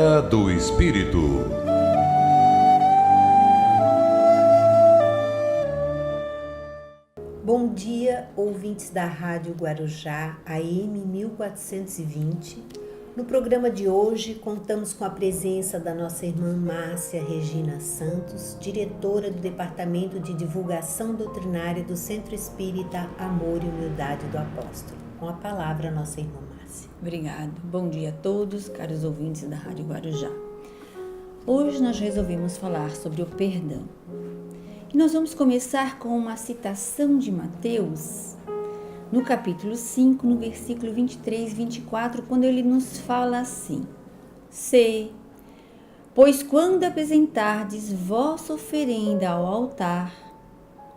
Caminhada do Espírito. Bom dia, ouvintes da Rádio Guarujá, AM 1420. No programa de hoje, contamos com a presença da nossa irmã Márcia Regina Santos, diretora do Departamento de Divulgação Doutrinária do Centro Espírita Amor e Humildade do Apóstolo. Com a palavra, nossa irmã Márcia. Obrigada. Bom dia a todos, caros ouvintes da Rádio Guarujá. Hoje nós resolvemos falar sobre o perdão. E nós vamos começar com uma citação de Mateus, no capítulo 5, no versículo 23 e 24, quando ele nos fala assim: pois quando apresentardes vossa oferenda ao altar,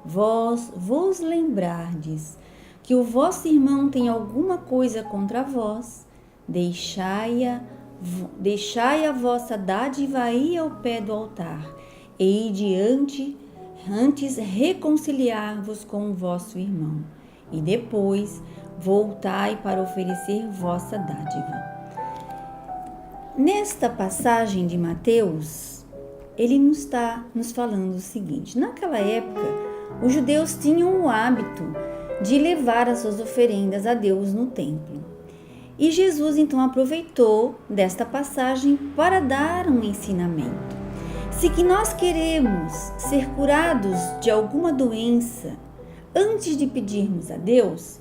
vós vos lembrardes que o vosso irmão tem alguma coisa contra vós, deixai a vossa dádiva aí ao pé do altar, e ide antes reconciliar-vos com o vosso irmão, e depois voltai para oferecer vossa dádiva. Nesta passagem de Mateus, ele nos está nos falando o seguinte: naquela época, os judeus tinham o hábito de levar as suas oferendas a Deus no templo. E Jesus então aproveitou desta passagem para dar um ensinamento. Se que nós queremos ser curados de alguma doença, antes de pedirmos a Deus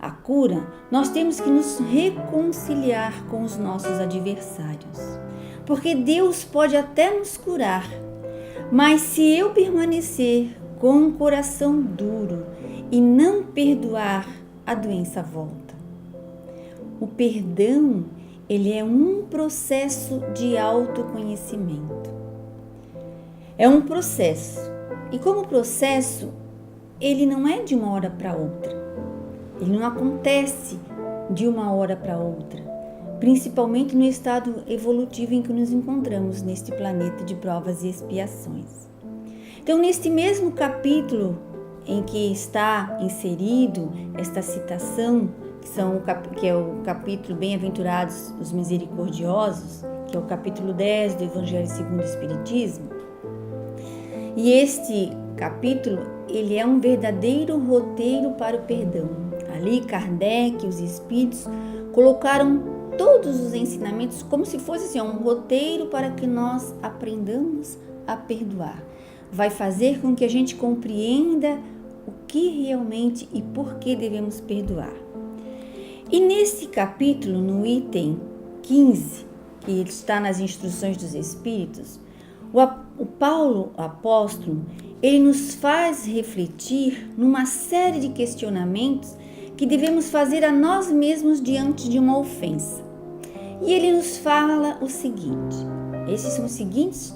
a cura, nós temos que nos reconciliar com os nossos adversários. Porque Deus pode até nos curar, mas se eu permanecer com um coração duro e não perdoar, a doença volta. O perdão, ele é um processo de autoconhecimento. É um processo. E como processo, ele não é de uma hora para outra. Ele não acontece de uma hora para outra, principalmente no estado evolutivo em que nos encontramos neste planeta de provas e expiações. Então, neste mesmo capítulo em que está inserido esta citação, que é o capítulo Bem-aventurados os Misericordiosos, que é o capítulo 10 do Evangelho segundo o Espiritismo, e este capítulo, ele é um verdadeiro roteiro para o perdão. Ali, Kardec e os Espíritos colocaram todos os ensinamentos como se fosse assim, um roteiro para que nós aprendamos a perdoar. Vai fazer com que a gente compreenda o que realmente e por que devemos perdoar. E nesse capítulo, no item 15, que está nas instruções dos Espíritos, o Paulo, o apóstolo, ele nos faz refletir numa série de questionamentos que devemos fazer a nós mesmos diante de uma ofensa. E ele nos fala o seguinte: esses são os seguintes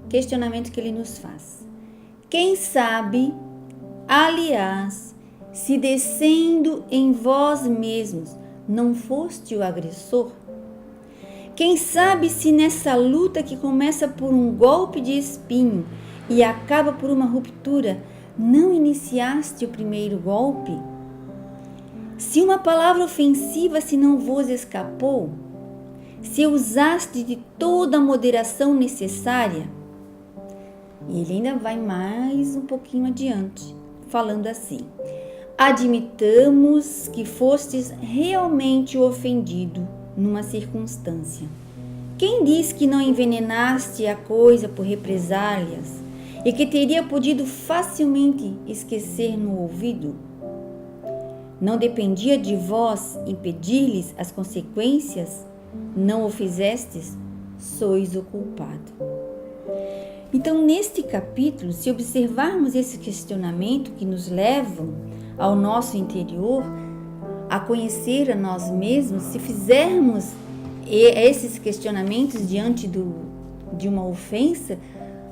questionamentos que ele nos faz. Quem sabe, aliás, se descendo em vós mesmos não foste o agressor? Quem sabe se nessa luta que começa por um golpe de espinho e acaba por uma ruptura, não iniciaste o primeiro golpe? Se uma palavra ofensiva se não vos escapou, se usaste de toda a moderação necessária? E ele ainda vai mais um pouquinho adiante, falando assim: admitamos que fostes realmente ofendido numa circunstância. Quem diz que não envenenaste a coisa por represálias e que teria podido facilmente esquecer no ouvido? Não dependia de vós impedir-lhes as consequências? Não o fizestes? Sois o culpado. Então, neste capítulo, se observarmos esse questionamento que nos levam ao nosso interior, a conhecer a nós mesmos, se fizermos esses questionamentos diante de uma ofensa,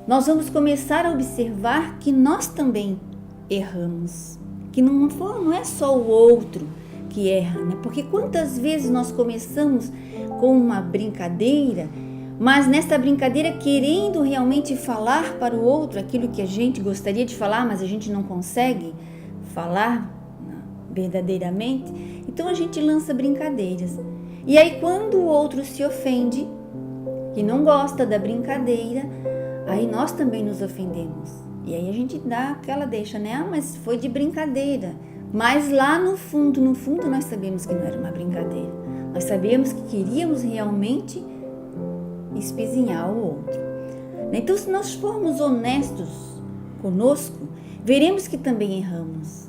nós vamos começar a observar que nós também erramos, que não é só o outro que erra, né? Porque quantas vezes nós começamos com uma brincadeira, mas nessa brincadeira querendo realmente falar para o outro aquilo que a gente gostaria de falar, mas a gente não consegue falar verdadeiramente, então a gente lança brincadeiras. E aí quando o outro se ofende, que não gosta da brincadeira, aí nós também nos ofendemos. E aí a gente dá aquela deixa, né? Mas foi de brincadeira. Mas lá no fundo, nós sabemos que não era uma brincadeira. Nós sabemos que queríamos realmente espezinhar o outro. Então, se nós formos honestos conosco, veremos que também erramos.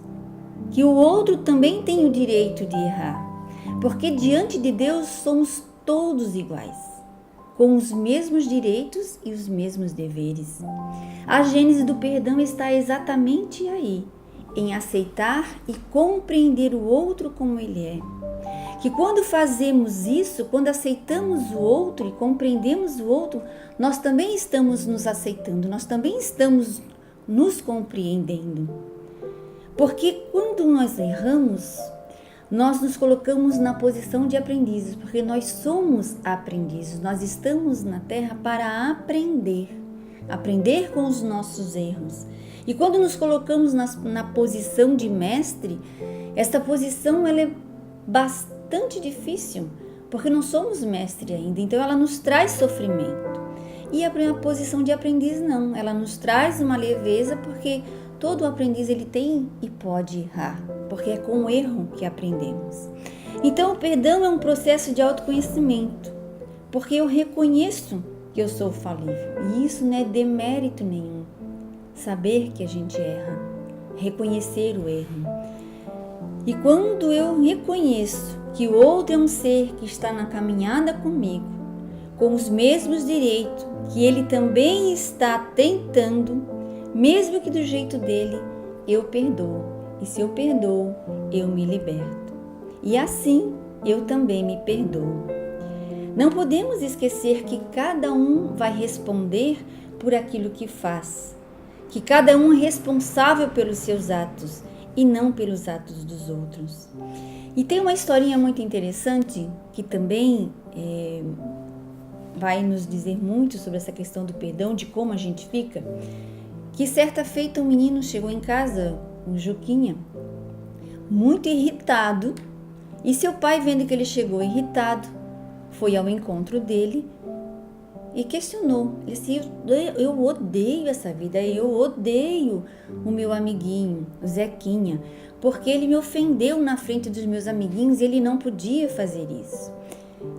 Que o outro também tem o direito de errar. Porque diante de Deus somos todos iguais, com os mesmos direitos e os mesmos deveres. A gênese do perdão está exatamente aí, em aceitar e compreender o outro como ele é. Que quando fazemos isso, quando aceitamos o outro e compreendemos o outro, nós também estamos nos aceitando, nós também estamos nos compreendendo. Porque quando nós erramos, nós nos colocamos na posição de aprendizes, porque nós somos aprendizes, nós estamos na Terra para aprender com os nossos erros. E quando nos colocamos na posição de mestre, essa posição ela é bastante difícil, porque não somos mestre ainda, então ela nos traz sofrimento. E a posição de aprendiz não, ela nos traz uma leveza, porque todo aprendiz ele tem e pode errar, porque é com o erro que aprendemos. Então o perdão é um processo de autoconhecimento, porque eu reconheço que eu sou falível, e isso não é demérito nenhum. Saber que a gente erra, reconhecer o erro. E quando eu reconheço que o outro é um ser que está na caminhada comigo, com os mesmos direitos, que ele também está tentando, mesmo que do jeito dele, eu perdoo. E se eu perdoo, eu me liberto. E assim, eu também me perdoo. Não podemos esquecer que cada um vai responder por aquilo que faz. Que cada um é responsável pelos seus atos e não pelos atos dos outros. E tem uma historinha muito interessante que também vai nos dizer muito sobre essa questão do perdão, de como a gente fica. Que certa feita um menino chegou em casa, um Juquinha, muito irritado, e seu pai, vendo que ele chegou irritado, foi ao encontro dele e questionou. Ele disse: eu odeio essa vida, eu odeio o meu amiguinho, o Zequinha, porque ele me ofendeu na frente dos meus amiguinhos e ele não podia fazer isso.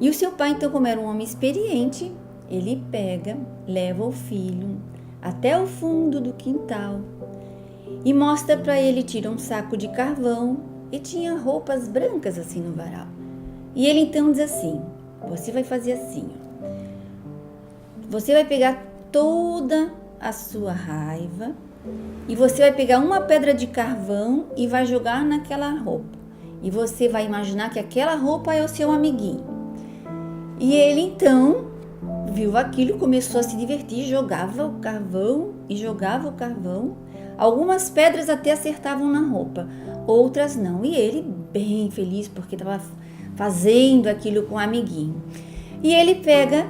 E o seu pai, então, como era um homem experiente, ele pega, leva o filho até o fundo do quintal e mostra para ele, tira um saco de carvão e tinha roupas brancas assim no varal. E ele então diz assim: você vai fazer assim, ó. Você vai pegar toda a sua raiva e você vai pegar uma pedra de carvão e vai jogar naquela roupa. E você vai imaginar que aquela roupa é o seu amiguinho. E ele então viu aquilo, começou a se divertir, jogava o carvão e jogava o carvão. Algumas pedras até acertavam na roupa, outras não. E ele bem feliz porque estava fazendo aquilo com o amiguinho. E ele pega,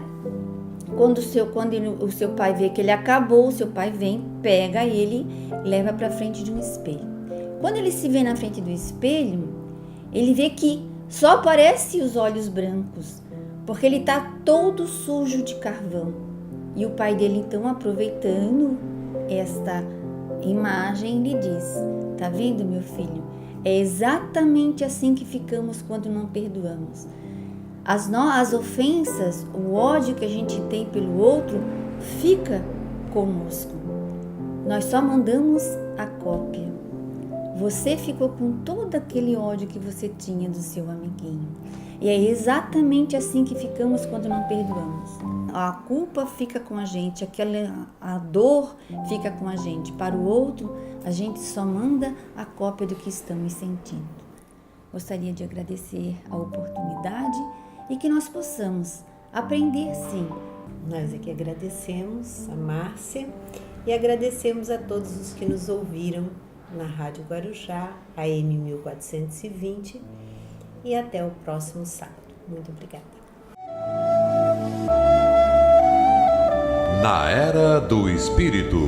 quando o seu pai vê que ele acabou, o seu pai vem, pega ele, leva para frente de um espelho. Quando ele se vê na frente do espelho, ele vê que só aparecem os olhos brancos, porque ele está todo sujo de carvão. E o pai dele, então, aproveitando esta imagem, lhe diz: tá vendo, meu filho? É exatamente assim que ficamos quando não perdoamos. As ofensas, o ódio que a gente tem pelo outro fica conosco. Nós só mandamos a cópia. Você ficou com todo aquele ódio que você tinha do seu amiguinho. E é exatamente assim que ficamos quando não perdoamos. A culpa fica com a gente, a dor fica com a gente. Para o outro, a gente só manda a cópia do que estamos sentindo. Gostaria de agradecer a oportunidade e que nós possamos aprender, sim. Nós aqui agradecemos a Márcia e agradecemos a todos os que nos ouviram na Rádio Guarujá, AM 1420, e até o próximo sábado. Muito obrigada. Na Era do Espírito.